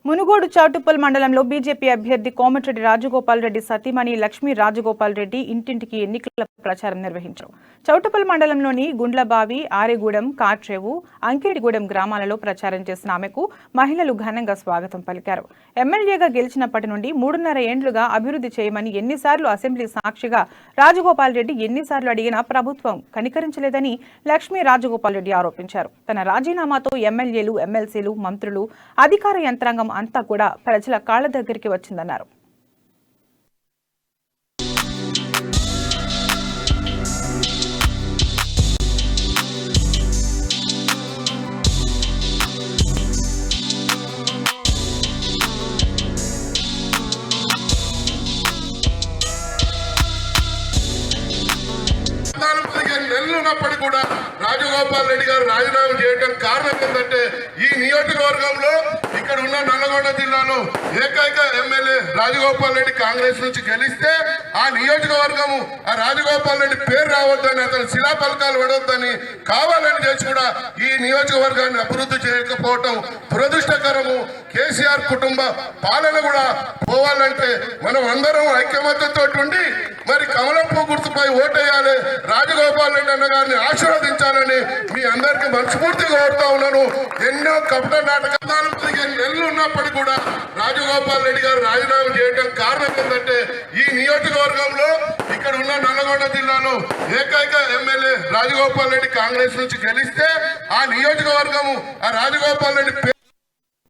మునుగోడు చౌటుప్పల్ మండలంలో బీజేపీ అభ్యర్థి కోమటిరెడ్డి రాజగోపాల్ రెడ్డి సతీమణి లక్ష్మీ రాజగోపాల్ రెడ్డి ఇంటింటికి ఎన్నికల ప్రచారం నిర్వహించారు. చౌటుప్పల్ మండలంలోని గుండ్లబావి, ఆరెగూడెం, కాట్రేవు, అంకిరెడ్డిగూడెం గ్రామాలలో ప్రచారం చేసిన ఆమెకు మహిళలు ఘనంగా స్వాగతం పలికారు. ఎమ్మెల్యేగా గెలిచినప్పటి నుండి 3.5 ఏండ్లుగా అభివృద్ధి చేయమని ఎన్నిసార్లు అసెంబ్లీ సాక్షిగా రాజగోపాల్ రెడ్డి ఎన్నిసార్లు అడిగినా ప్రభుత్వం కనికరించలేదని లక్ష్మీ రాజగోపాల్ రెడ్డి ఆరోపించారు. తన రాజీనామాతో ఎమ్మెల్యేలు, ఎమ్మెల్సీలు, మంత్రులు, అధికార యంత్రాంగం అంతా కూడా ప్రజల కాళ్ల దగ్గరికి వచ్చిందన్నారు. నెలలున్నప్పటికీ కూడా రాజగోపాల్ రెడ్డి గారు రాజీనామా చేయడం కారణం ఏంటంటే ఈ నియోజకవర్గంలో ఇక్కడ ఉన్న నల్లగొండ జిల్లాలో ఏకైక ఎమ్మెల్యే రాజగోపాల్ రెడ్డి కాంగ్రెస్ నుంచి గెలిస్తే ఆ నియోజకవర్గము ఆ రాజగోపాల్ రెడ్డి పేరు రావద్దని, అతను శిలాఫలకాలు పడవద్దని కావాలని చేసి కూడా ఈ నియోజకవర్గాన్ని అభివృద్ధి చేయకపోవటం దురదృష్టకరము. కేసీఆర్ కుటుంబ పాలన కూడా పోవాలంటే మనం అందరం ఐక్యమత్యంతో ఉండి మరి కమలపు గుర్తుపై ఓటేయాలి, రాజగోపాల్ రెడ్డి అన్న గారిని ఆశీర్వదించాలని మీ అందరికీ మనస్ఫూర్తిగా కోరుతా ఉన్నాను. ఎన్నో కపట నాటకాలు 15 నెలలు ఉన్నప్పటికీ కూడా రాజగోపాల్ రెడ్డి గారు రాజీనామా చేయడం కారణం ఏంటంటే ఈ నియోజకవర్గంలో ఇక్కడ ఉన్న నల్లగొండ జిల్లాలో ఏకైక ఎమ్మెల్యే రాజగోపాల్ రెడ్డి కాంగ్రెస్ నుంచి గెలిస్తే ఆ నియోజకవర్గము ఆ రాజగోపాల్ రెడ్డి